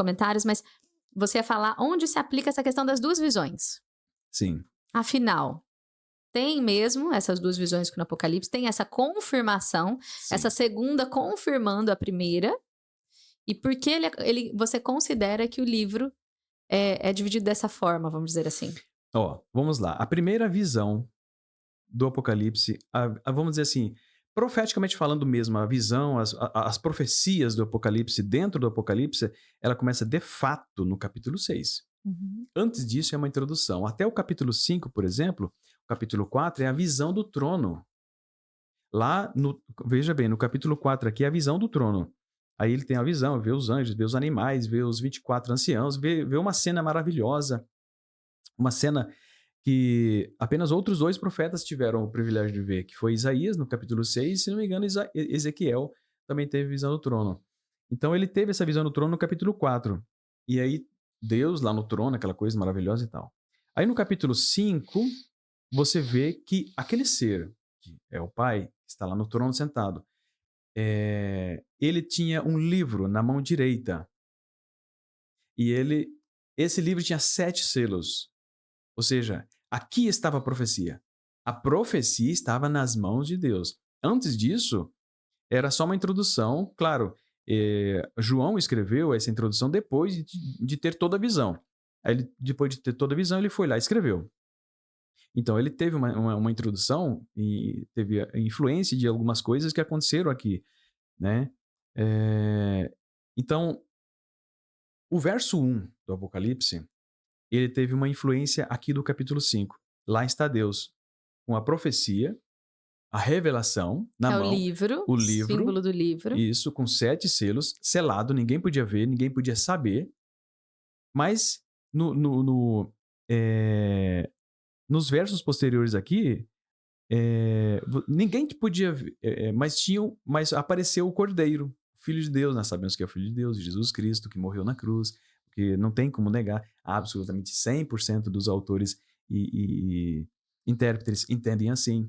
comentários, mas você ia falar onde se aplica essa questão das 2 visões. Sim. Afinal, tem mesmo essas 2 visões que no Apocalipse, tem essa confirmação, essa Sim. segunda confirmando a primeira, e por que você considera que o livro é dividido dessa forma, vamos dizer assim? Ó, vamos lá. A primeira visão do Apocalipse, vamos dizer assim, profeticamente falando mesmo, a visão, as profecias do Apocalipse, dentro do Apocalipse, ela começa de fato no capítulo 6. Uhum. Antes disso é uma introdução. Até o capítulo 5, por exemplo, o capítulo 4 é a visão do trono. Lá, veja bem, no capítulo 4 aqui é a visão do trono. Aí ele tem a visão, vê os anjos, vê os animais, vê os 24 anciãos, vê uma cena maravilhosa, uma cena que apenas outros 2 profetas tiveram o privilégio de ver, que foi Isaías, no capítulo 6, se não me engano, Ezequiel também teve visão do trono. Então ele teve essa visão do trono no capítulo 4. E aí Deus lá no trono, aquela coisa maravilhosa e tal. Aí no capítulo 5, você vê que aquele ser, que é o Pai, que está lá no trono sentado, ele tinha um livro na mão direita. E esse livro tinha 7 selos. Ou seja, aqui estava a profecia. A profecia estava nas mãos de Deus. Antes disso, era só uma introdução. Claro, João escreveu essa introdução depois de ter toda a visão. Aí, depois de ter toda a visão, ele foi lá e escreveu. Então, ele teve uma introdução e teve a influência de algumas coisas que aconteceram aqui, né? Então, o verso 1 do Apocalipse, ele teve uma influência aqui do capítulo 5. Lá está Deus com a profecia, a revelação na É o mão, livro, o o livro, símbolo do livro. isso, com 7 selos, selado, ninguém podia ver, ninguém podia saber, mas eh, nos versos posteriores aqui, ninguém que podia ver, mas apareceu o Cordeiro, o Filho de Deus, nós sabemos que é o Filho de Deus, Jesus Cristo, que morreu na cruz, porque não tem como negar, absolutamente 100% dos autores e intérpretes entendem assim.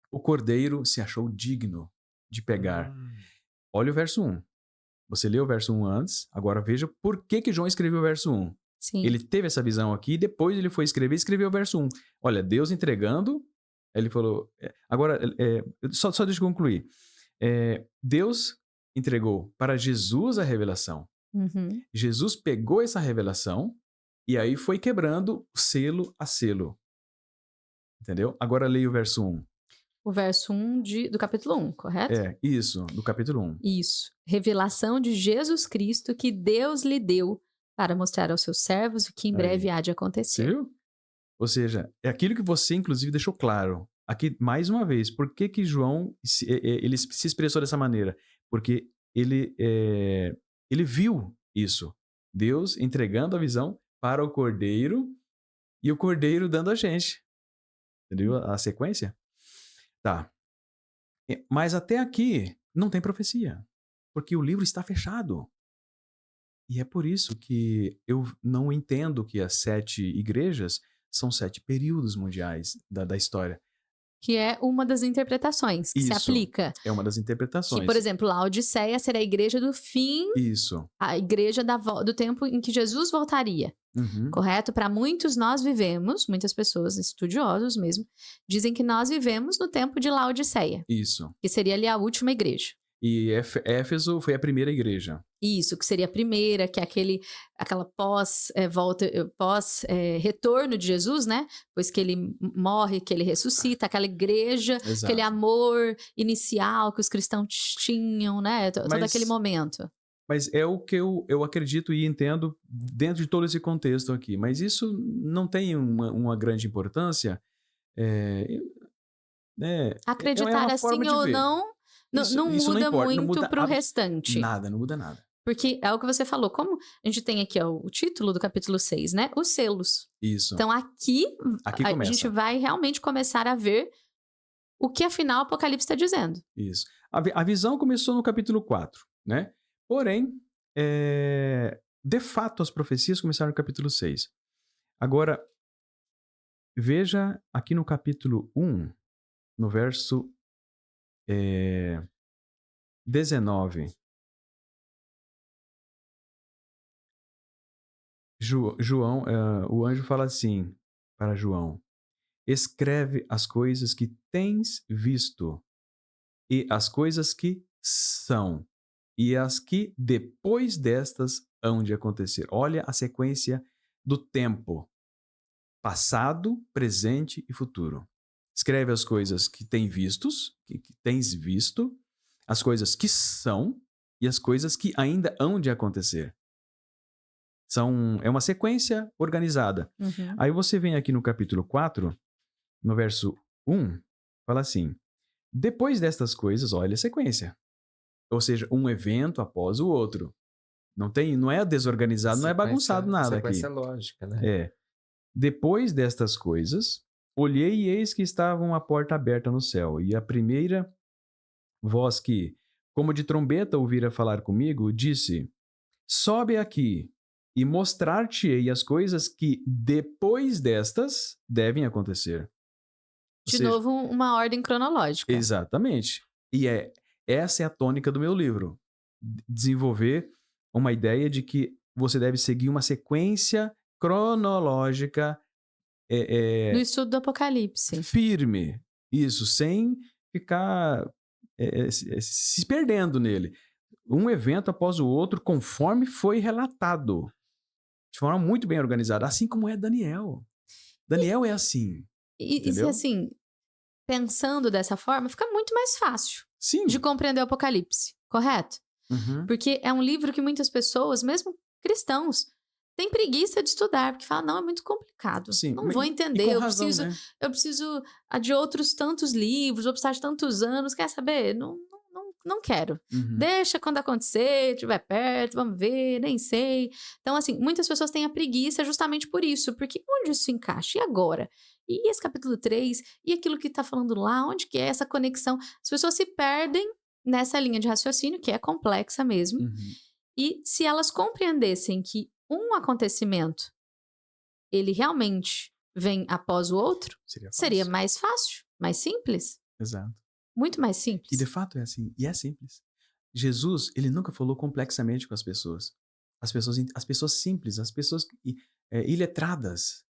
O Cordeiro se achou digno de pegar. Olha o verso 1. Você leu o verso 1 antes, agora veja por que João escreveu o verso 1. Sim. Ele teve essa visão aqui, e depois ele foi escrever e escreveu o verso 1. Olha, Deus entregando, aí ele falou... Agora, só deixa eu concluir. Deus entregou para Jesus a revelação. Uhum. Jesus pegou essa revelação e aí foi quebrando selo a selo. Entendeu? Agora leia o verso 1. O verso 1 do capítulo 1, correto? Isso, do capítulo 1. Isso. Revelação de Jesus Cristo que Deus lhe deu para mostrar aos seus servos o que em breve Aí. há de Você acontecer. viu? Ou seja, é aquilo que você, inclusive, deixou claro. Aqui, mais uma vez, por que João ele se expressou dessa maneira? Porque ele viu isso. Deus entregando a visão para o Cordeiro e o Cordeiro dando a gente. Entendeu a sequência? Tá. Mas até aqui não tem profecia. Porque o livro está fechado. E é por isso que eu não entendo que as 7 igrejas são 7 períodos mundiais da história. Que é uma das interpretações que se Isso aplica. é uma das Que, por interpretações. exemplo, Laodiceia será a igreja do fim, Isso. a igreja do tempo em que Jesus voltaria. Uhum. Correto? Para muitos nós vivemos, muitas pessoas, estudiosos mesmo, dizem que nós vivemos no tempo de Laodiceia, Isso. que seria ali a última igreja. E Éfeso foi a primeira igreja. Isso, que seria a primeira, que é aquela retorno de Jesus, né? Pois que ele morre, que ele ressuscita, aquela igreja, aquele Exato. amor inicial que os cristãos tinham, né? Todo aquele Mas momento. mas é o que eu acredito e entendo dentro de todo esse contexto aqui. Mas isso não tem uma grande importância, eh, né, é Acreditar uma forma assim de ou ver. não, não Isso não muda importa, não muito muda para o restante. nada, não muda nada. Porque é o que você falou, como a gente tem aqui ó, o título do capítulo 6, né? Os selos. Isso. Então aqui Aqui a gente começa. vai realmente começar a ver o que afinal o Apocalipse está dizendo. Isso. A visão começou no capítulo 4, né? Porém, de fato, as profecias começaram no capítulo 6. Agora, veja aqui no capítulo 1, no verso 19. João, o anjo fala assim para João: escreve as coisas que tens visto, e as coisas que são, e as que depois destas hão de acontecer. Olha a sequência do tempo: passado, presente e futuro. Escreve as coisas que que tens visto, as coisas que são e as coisas que ainda hão de acontecer. É uma sequência organizada. Uhum. Aí você vem aqui no capítulo 4, no verso 1, fala assim: depois destas coisas, olha a sequência. Ou seja, um evento após o outro. Não é desorganizado, não é bagunçado nada Sequência aqui. lógica, né? É. Depois destas coisas, olhei e eis que estava uma porta aberta no céu, e a primeira voz que, como de trombeta, ouvira falar comigo, disse: sobe aqui e mostrar-te-ei as coisas que depois destas devem acontecer. Ou De seja, novo, uma ordem cronológica. exatamente. E essa é a tônica do meu livro. Desenvolver uma ideia de que você deve seguir uma sequência cronológica No estudo do Apocalipse. firme. Isso, sem ficar se perdendo nele. Um evento após o outro, conforme foi relatado. De forma muito bem organizada. Assim como é Daniel. Daniel é assim. E se Entendeu? assim, pensando dessa forma, fica muito mais fácil Sim. de compreender o Apocalipse, correto? Uhum. Porque é um livro que muitas pessoas, mesmo cristãos, têm preguiça de estudar, porque falam, não, é muito complicado, Sim. não vou E entender, com eu razão, preciso, né? eu preciso de outros tantos livros, vou precisar de tantos anos, quer saber? Não quero. Uhum. Deixa quando acontecer, estiver perto, vamos ver, nem sei. Então, assim, muitas pessoas têm a preguiça justamente por isso, porque onde isso encaixa? E agora? E esse capítulo 3? E aquilo que tá falando lá? Onde que é essa conexão? As pessoas se perdem nessa linha de raciocínio, que é complexa mesmo, Uhum. e se elas compreendessem que um acontecimento, ele realmente vem após o outro, Seria seria fácil. mais fácil, mais simples, Exato. muito mais E de simples. fato é assim. E é simples. Jesus, ele nunca falou complexamente com as pessoas. As pessoas simples, as pessoas iletradas.